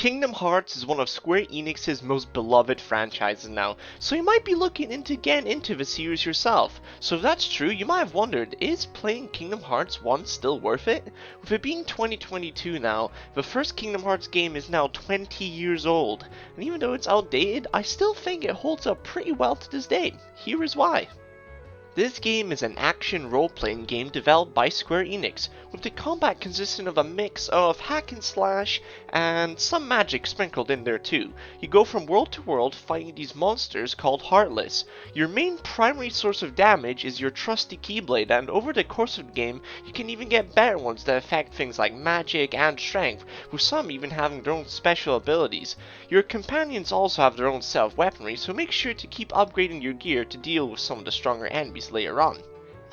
Kingdom Hearts is one of Square Enix's most beloved franchises now, so you might be looking into getting into the series yourself. So if that's true, you might have wondered, is playing Kingdom Hearts 1 still worth it? With it being 2022 now, the first Kingdom Hearts game is now 20 years old, and even though it's outdated, I still think it holds up pretty well to this day. Here is why. This game is an action role-playing game developed by Square Enix, with the combat consisting of a mix of hack and slash and some magic sprinkled in there too. You go from world to world fighting these monsters called Heartless. Your main primary source of damage is your trusty Keyblade, and over the course of the game you can even get better ones that affect things like magic and strength, with some even having their own special abilities. Your companions also have their own set of weaponry, so make sure to keep upgrading your gear to deal with some of the stronger enemies later on.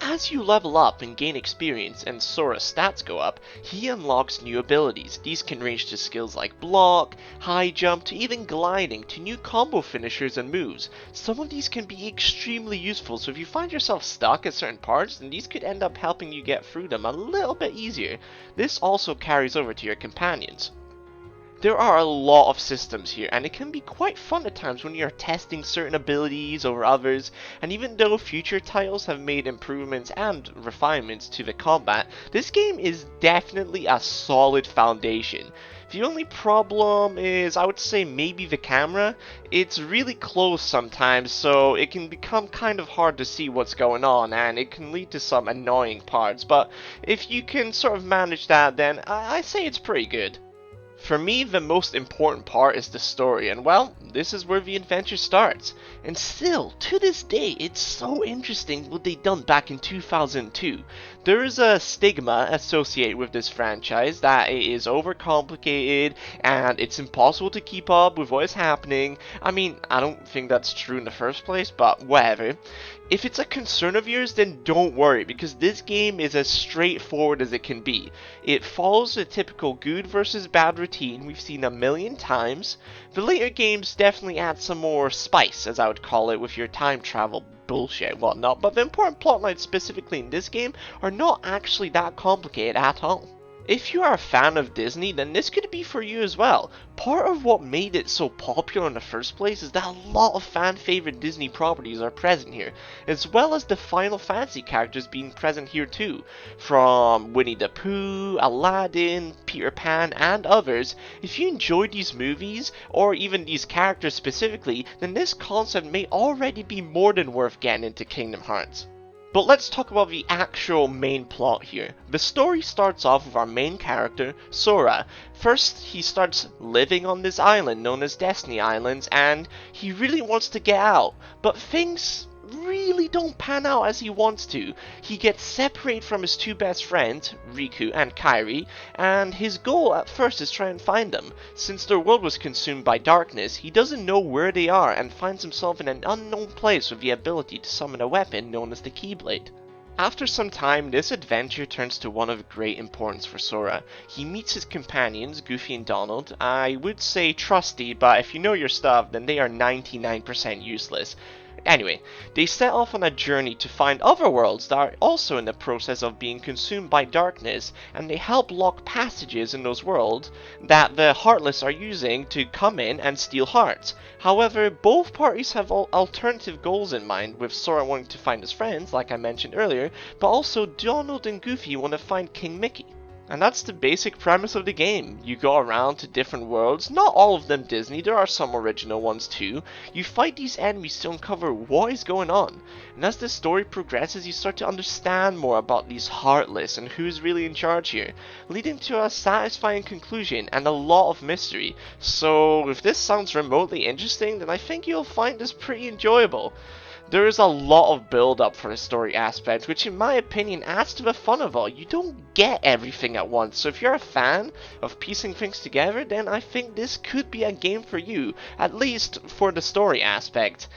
As you level up and gain experience and Sora's stats go up, he unlocks new abilities. These can range to skills like block, high jump, to even gliding, to new combo finishers and moves. Some of these can be extremely useful, so if you find yourself stuck at certain parts, then these could end up helping you get through them a little bit easier. This also carries over to your companions. There are a lot of systems here, and it can be quite fun at times when you are testing certain abilities over others, and even though future titles have made improvements and refinements to the combat, this game is definitely a solid foundation. The only problem is, I would say, maybe the camera. It's really close sometimes, so it can become kind of hard to see what's going on, and it can lead to some annoying parts, but if you can sort of manage that, then I say it's pretty good. For me, the most important part is the story, and well, this is where the adventure starts. And still, to this day, it's so interesting what they done back in 2002. There is a stigma associated with this franchise that it is overcomplicated and it's impossible to keep up with what is happening. I mean, I don't think that's true in the first place, but whatever. If it's a concern of yours, then don't worry, because this game is as straightforward as it can be. It follows the typical good versus bad routine we've seen a million times. The later games definitely add some more spice, as I would call it, with your time travel bullshit and whatnot, but the important plotlines specifically in this game are not actually that complicated at all. If you are a fan of Disney, then this could be for you as well. Part of what made it so popular in the first place is that a lot of fan-favorite Disney properties are present here, as well as the Final Fantasy characters being present here too. From Winnie the Pooh, Aladdin, Peter Pan, and others, if you enjoyed these movies, or even these characters specifically, then this concept may already be more than worth getting into Kingdom Hearts. But let's talk about the actual main plot here. The story starts off with our main character, Sora. First, he starts living on this island known as Destiny Islands, and he really wants to get out. But things really don't pan out as he wants to. He gets separated from his two best friends, Riku and Kairi, and his goal at first is try and find them. Since their world was consumed by darkness, he doesn't know where they are and finds himself in an unknown place with the ability to summon a weapon known as the Keyblade. After some time, this adventure turns to one of great importance for Sora. He meets his companions, Goofy and Donald. I would say trusty, but if you know your stuff, then they are 99% useless. Anyway, they set off on a journey to find other worlds that are also in the process of being consumed by darkness, and they help lock passages in those worlds that the Heartless are using to come in and steal hearts. However, both parties have alternative goals in mind, with Sora wanting to find his friends, like I mentioned earlier, but also Donald and Goofy want to find King Mickey. And that's the basic premise of the game. You go around to different worlds, not all of them Disney, there are some original ones too. You fight these enemies to uncover what is going on. And as the story progresses, you start to understand more about these Heartless and who's really in charge here, leading to a satisfying conclusion and a lot of mystery. So if this sounds remotely interesting, then I think you'll find this pretty enjoyable. There is a lot of build up for the story aspect, which in my opinion adds to the fun of all. You don't get everything at once, so if you're a fan of piecing things together, then I think this could be a game for you, at least for the story aspect.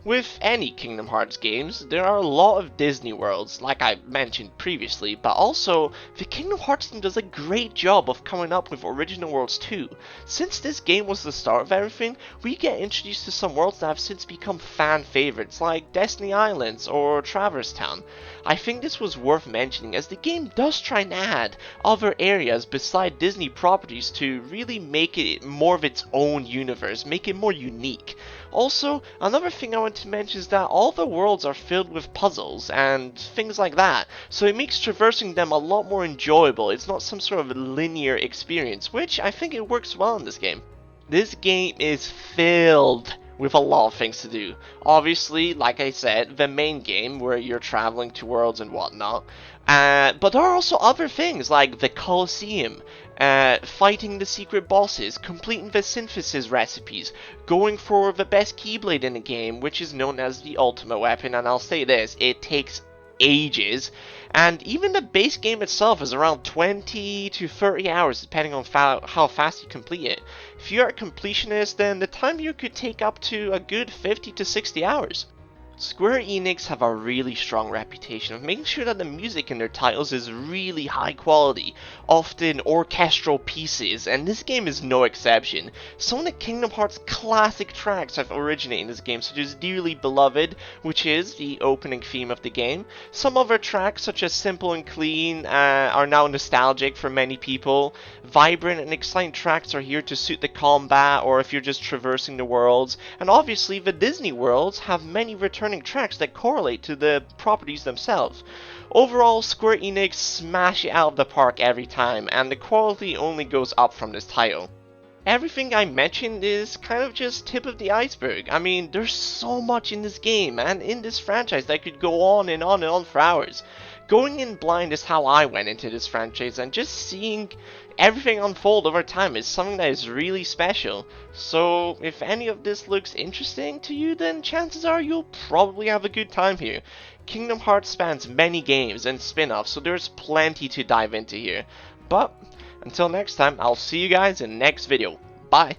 With any Kingdom Hearts games, there are a lot of Disney worlds, like I mentioned previously, but also the Kingdom Hearts team does a great job of coming up with original worlds too. Since this game was the start of everything, we get introduced to some worlds that have since become fan favorites, like Destiny Islands or Traverse Town. I think this was worth mentioning as the game does try and add other areas beside Disney properties to really make it more of its own universe, make it more unique. Also, another thing I want to mention is that all the worlds are filled with puzzles and things like that, so it makes traversing them a lot more enjoyable. It's not some sort of linear experience, which I think it works well in this game. This game is filled with a lot of things to do. Obviously, like I said, the main game where you're traveling to worlds and whatnot. But there are also other things like the Colosseum, fighting the secret bosses, completing the synthesis recipes, going for the best Keyblade in the game, which is known as the ultimate weapon, and I'll say this, it takes ages, and even the base game itself is around 20 to 30 hours depending on how fast you complete it. If you're a completionist, then the time you could take up to a good 50 to 60 hours. Square Enix have a really strong reputation of making sure that the music in their titles is really high quality, often orchestral pieces, and this game is no exception. Some of the Kingdom Hearts classic tracks have originated in this game, such as Dearly Beloved, which is the opening theme of the game. Some other tracks, such as Simple and Clean, are now nostalgic for many people. Vibrant and exciting tracks are here to suit the combat, or if you're just traversing the worlds, and obviously the Disney worlds have many returning tracks that correlate to the properties themselves. Overall, Square Enix smash it out of the park every time, and the quality only goes up from this title. Everything I mentioned is kind of just tip of the iceberg. I mean, there's so much in this game and in this franchise that could go on and on and on for hours. Going in blind is how I went into this franchise, and just seeing everything unfold over time is something that is really special. So if any of this looks interesting to you, then chances are you'll probably have a good time here. Kingdom Hearts spans many games and spin-offs, so there's plenty to dive into here. But until next time, I'll see you guys in the next video. Bye!